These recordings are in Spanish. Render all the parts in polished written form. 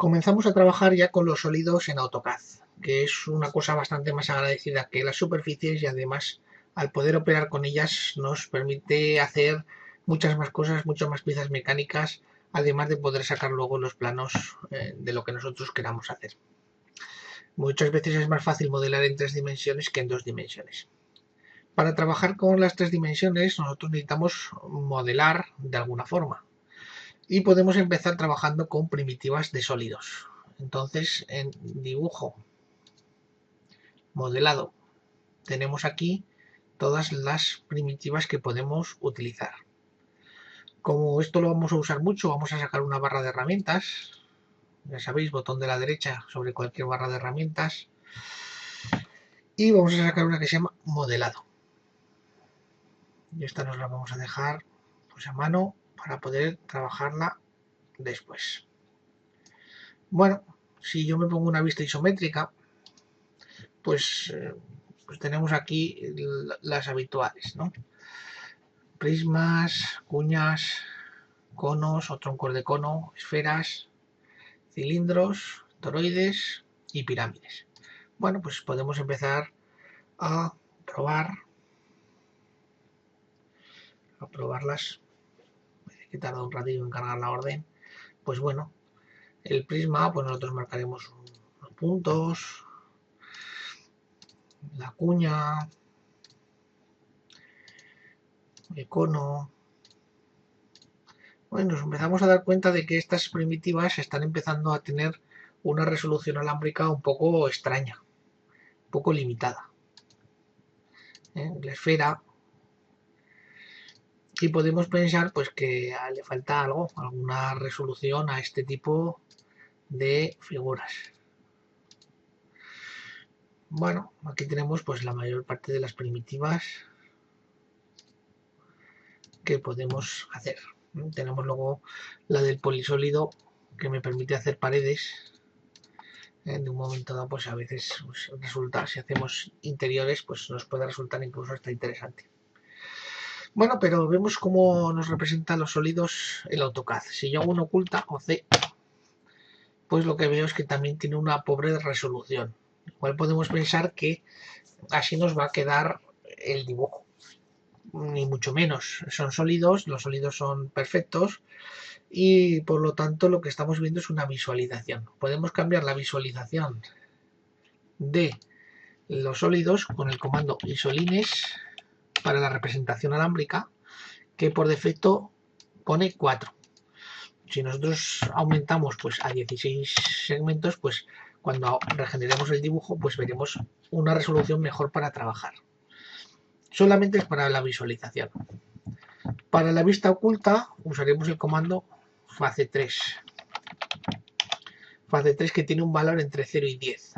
Comenzamos a trabajar ya con los sólidos en AutoCAD, que es una cosa bastante más agradecida que las superficies y además al poder operar con ellas nos permite hacer muchas más cosas, muchas más piezas mecánicas, además de poder sacar luego los planos de lo que nosotros queramos hacer. Muchas veces es más fácil modelar en 3 dimensiones que en 2 dimensiones. Para trabajar con las 3 dimensiones nosotros necesitamos modelar de alguna forma y podemos empezar trabajando con primitivas de sólidos. Entonces, en dibujo, modelado, tenemos aquí todas las primitivas que podemos utilizar. Como esto lo vamos a usar mucho, vamos a sacar una barra de herramientas. Ya sabéis, botón de la derecha sobre cualquier barra de herramientas. Y vamos a sacar una que se llama modelado. Y esta nos la vamos a dejar pues a mano para poder trabajarla después. Bueno, si yo me pongo una vista isométrica, pues tenemos aquí las habituales, ¿no? Prismas, cuñas, conos o troncos de cono, esferas, cilindros, toroides y pirámides. Bueno, pues podemos empezar a probarlas. Que tarda un ratillo en cargar la orden. Pues bueno, el prisma, pues nosotros marcaremos unos puntos, la cuña, el cono. Bueno, nos empezamos a dar cuenta de que estas primitivas están empezando a tener una resolución alámbrica un poco extraña, un poco limitada. La esfera, y podemos pensar pues que le falta algo, alguna resolución a este tipo de figuras. Bueno, aquí tenemos pues la mayor parte de las primitivas que podemos hacer. Tenemos luego la del polisólido que me permite hacer paredes. De un momento dado pues a veces pues, resulta, si hacemos interiores pues nos puede resultar incluso hasta interesante. Bueno, pero vemos cómo nos representa los sólidos el AutoCAD. Si yo hago una oculta o C, pues lo que veo es que también tiene una pobre resolución. Igual podemos pensar que así nos va a quedar el dibujo. Ni mucho menos. Son sólidos, los sólidos son perfectos y por lo tanto lo que estamos viendo es una visualización. Podemos cambiar la visualización de los sólidos con el comando isolines para la representación alámbrica, que por defecto pone 4. Si nosotros aumentamos pues a 16 segmentos, pues cuando regeneremos el dibujo pues veremos una resolución mejor para trabajar. Solamente es para la visualización. Para la vista oculta usaremos el comando face 3. Face 3 que tiene un valor entre 0 y 10.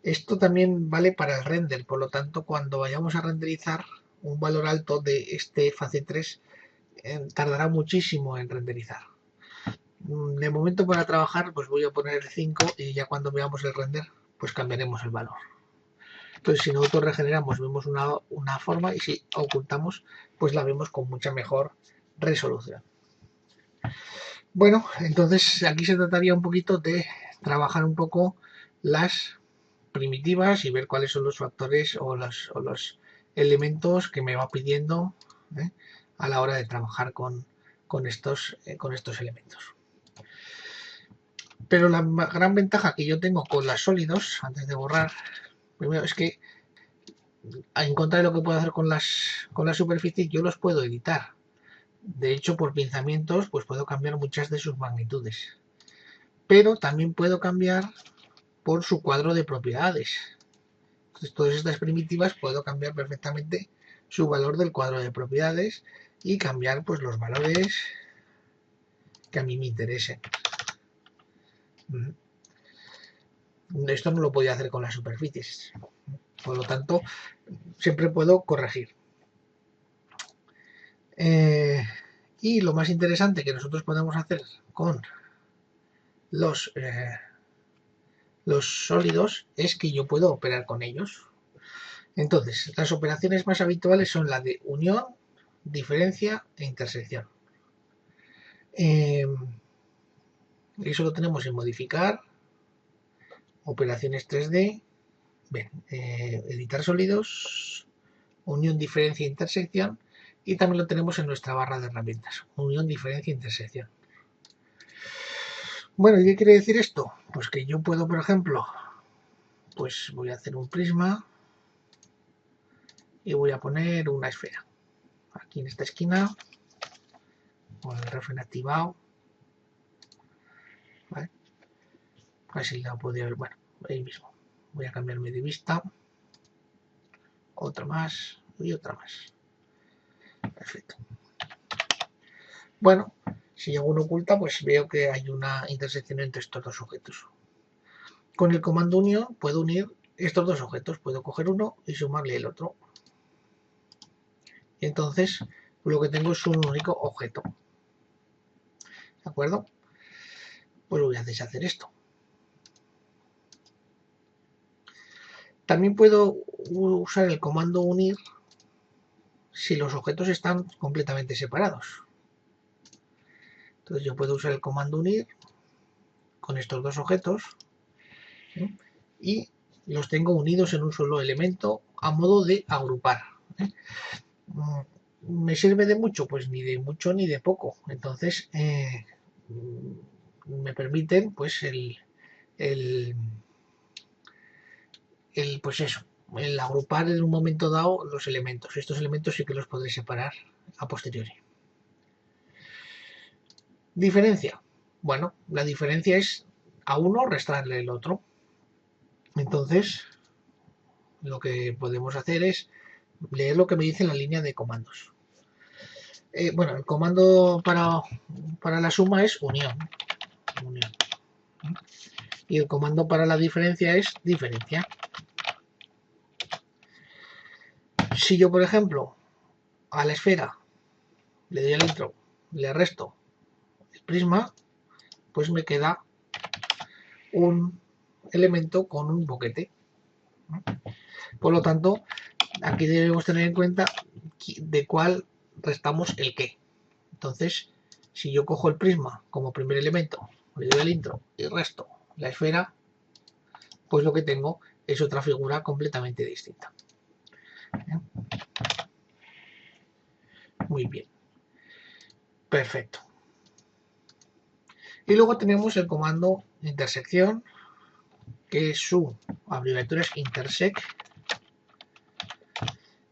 Esto también vale para el render, por lo tanto cuando vayamos a renderizar un valor alto de este face 3 tardará muchísimo en renderizar. De momento para trabajar pues voy a poner el 5 y ya cuando veamos el render pues cambiaremos el valor. Entonces si nosotros regeneramos vemos una forma y si ocultamos pues la vemos con mucha mejor resolución. Bueno, entonces aquí se trataría un poquito de trabajar un poco las primitivas y ver cuáles son los factores o los elementos que me va pidiendo a la hora de trabajar con estos elementos. Pero la gran ventaja que yo tengo con las sólidos, antes de borrar, primero es que en contra de lo que puedo hacer con las superficies, yo los puedo editar. De hecho, por pinzamientos, pues puedo cambiar muchas de sus magnitudes. Pero también puedo cambiar por su cuadro de propiedades. Entonces, todas estas primitivas puedo cambiar perfectamente su valor del cuadro de propiedades y cambiar pues los valores que a mí me interesen. Esto no lo podía hacer con las superficies. Por lo tanto, siempre puedo corregir. Y lo más interesante que nosotros podemos hacer con los sólidos es que yo puedo operar con ellos. Entonces, las operaciones más habituales son la de unión, diferencia e intersección. Eso lo tenemos en modificar, operaciones 3D, ven, editar sólidos, unión, diferencia, intersección, y también lo tenemos en nuestra barra de herramientas, unión, diferencia, intersección. Bueno, ¿y qué quiere decir esto? Pues que yo puedo, por ejemplo, pues voy a hacer un prisma y voy a poner una esfera aquí en esta esquina con el refren activado, ¿vale? Así la podría ver, bueno, ahí mismo. Voy a cambiarme de vista, otra más y otra más. Perfecto. Bueno, si hago una oculta, pues veo que hay una intersección entre estos dos objetos. Con el comando unión puedo unir estos dos objetos, puedo coger uno y sumarle el otro. Y entonces lo que tengo es un único objeto. ¿De acuerdo? Pues voy a deshacer esto. También puedo usar el comando unir si los objetos están completamente separados. Entonces yo puedo usar el comando unir con estos dos objetos, ¿eh? Y los tengo unidos en un solo elemento a modo de agrupar, ¿eh? ¿Me sirve de mucho? Pues ni de mucho ni de poco. Entonces me permiten pues pues eso, el agrupar en un momento dado los elementos. Estos elementos sí que los podré separar a posteriori. Diferencia. Bueno, la diferencia es a uno restarle el otro. Entonces, lo que podemos hacer es leer lo que me dice la línea de comandos. Bueno, el comando para la suma es unión. Y el comando para la diferencia es diferencia. Si yo, por ejemplo, a la esfera le doy al intro, le resto el prisma, pues me queda un elemento con un boquete. Por lo tanto, aquí debemos tener en cuenta de cuál restamos el qué. Entonces, si yo cojo el prisma como primer elemento, le doy al intro y resto la esfera, pues lo que tengo es otra figura completamente distinta. Muy bien. Perfecto. Y luego tenemos el comando intersección, que su abreviatura es intersect,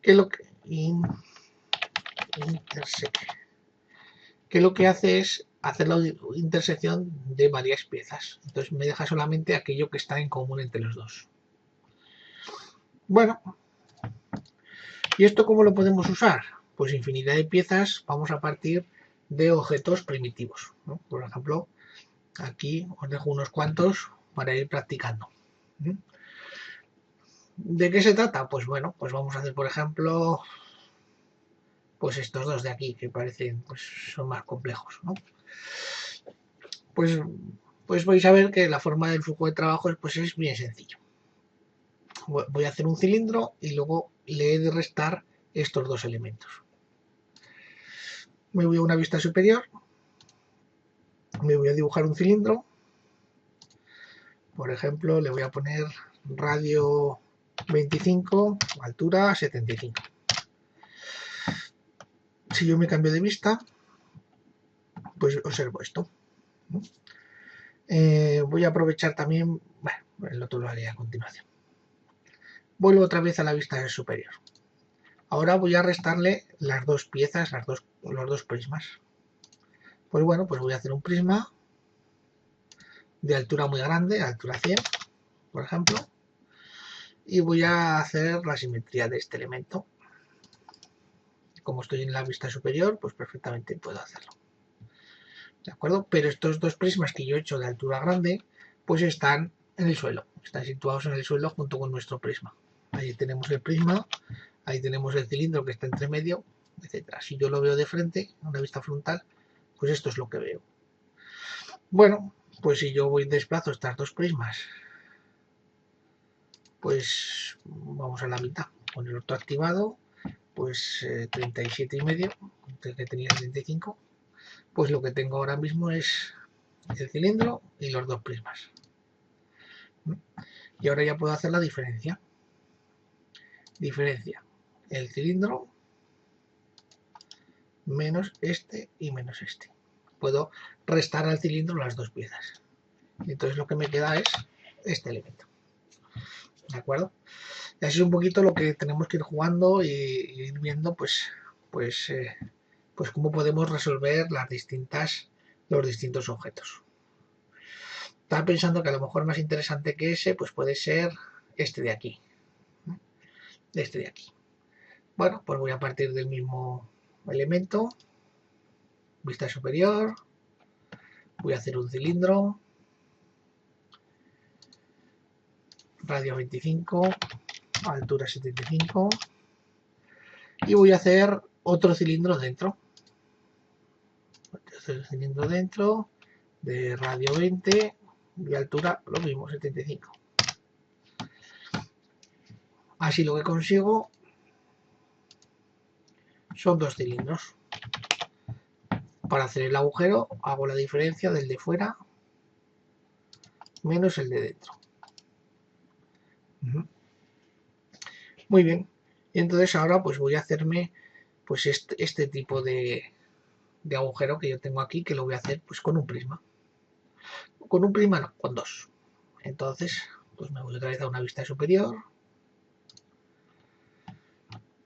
que lo que lo que hace es hacer la intersección de varias piezas. Entonces me deja solamente aquello que está en común entre los dos. Bueno, ¿y esto cómo lo podemos usar? Pues infinidad de piezas vamos a partir de objetos primitivos, ¿no? Por ejemplo, aquí os dejo unos cuantos para ir practicando. ¿De qué se trata? Pues bueno, pues vamos a hacer, por ejemplo, pues estos dos de aquí, que parecen, pues son más complejos, ¿no? Pues vais a ver que la forma del flujo de trabajo pues es bien sencillo. Voy a hacer un cilindro y luego le he de restar estos dos elementos. Me voy a una vista superior, me voy a dibujar un cilindro, por ejemplo le voy a poner radio 25, altura 75. Si yo me cambio de vista, pues observo esto. Voy a aprovechar también, bueno, el otro lo haré a continuación. Vuelvo otra vez a la vista superior. Ahora voy a restarle las dos piezas, los dos prismas. Pues bueno, pues voy a hacer un prisma de altura muy grande, altura 100, por ejemplo, y voy a hacer la simetría de este elemento. Como estoy en la vista superior, pues perfectamente puedo hacerlo. ¿De acuerdo? Pero estos dos prismas que yo he hecho de altura grande, pues están en el suelo, están situados en el suelo junto con nuestro prisma. Ahí tenemos el prisma, ahí tenemos el cilindro que está entre medio, etc. Si yo lo veo de frente, en una vista frontal, pues esto es lo que veo. Bueno, pues si yo desplazo estas dos prismas, pues vamos a la mitad, con el otro activado, pues 37,5, antes que tenía 35, pues lo que tengo ahora mismo es el cilindro y los dos prismas. Y ahora ya puedo hacer la diferencia. Diferencia el cilindro menos este y menos este. Puedo restar al cilindro las dos piezas. Y entonces lo que me queda es este elemento. ¿De acuerdo? Y así es un poquito lo que tenemos que ir jugando y ir viendo pues cómo podemos resolver los distintos objetos. Estaba pensando que a lo mejor más interesante que ese pues puede ser este de aquí. Este de aquí. Bueno, pues voy a partir del mismo elemento. Vista superior. Voy a hacer un cilindro. Radio 25. Altura 75. Y voy a hacer otro cilindro dentro. Voy a hacer el cilindro dentro de radio 20 y altura lo mismo, 75. Así lo que consigo son dos cilindros. Para hacer el agujero hago la diferencia del de fuera menos el de dentro. Muy bien. Y entonces ahora pues voy a hacerme pues este tipo de agujero que yo tengo aquí, que lo voy a hacer pues con un prisma. Con un prisma no, con dos. Entonces pues me voy otra vez a una vista superior.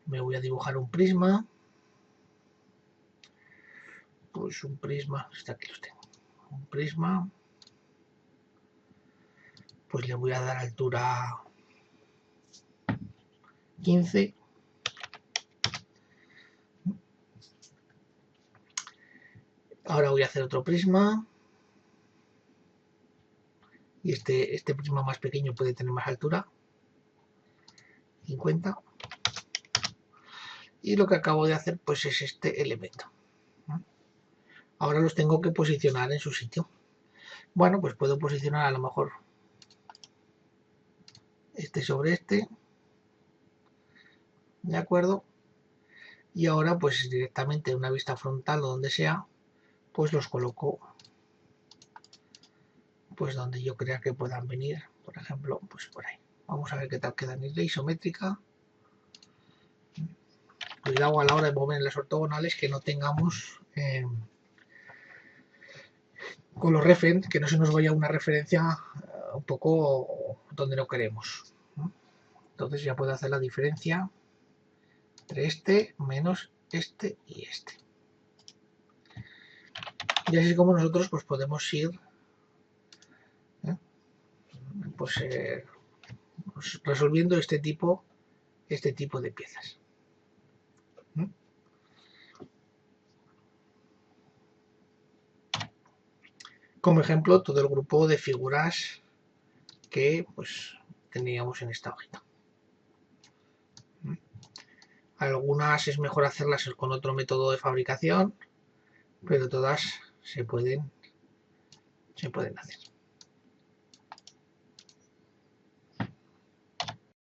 Me voy a dibujar un prisma. Pues un prisma, aquí los tengo. Un prisma. Pues le voy a dar altura 15. Ahora voy a hacer otro prisma. Y este prisma más pequeño puede tener más altura. 50. Y lo que acabo de hacer pues es este elemento. Ahora los tengo que posicionar en su sitio. Bueno, pues puedo posicionar a lo mejor este sobre este. ¿De acuerdo? Y ahora pues directamente en una vista frontal o donde sea, pues los coloco pues donde yo crea que puedan venir. Por ejemplo, pues por ahí. Vamos a ver qué tal queda en isla isométrica. Cuidado a la hora de mover las ortogonales que no tengamos con los referencias, que no se nos vaya una referencia un poco donde no queremos. Entonces ya puedo hacer la diferencia entre este menos este y este. Y así es como nosotros pues podemos ir resolviendo este tipo de piezas. Como ejemplo, todo el grupo de figuras que pues teníamos en esta hojita. Algunas es mejor hacerlas con otro método de fabricación, pero todas se pueden hacer.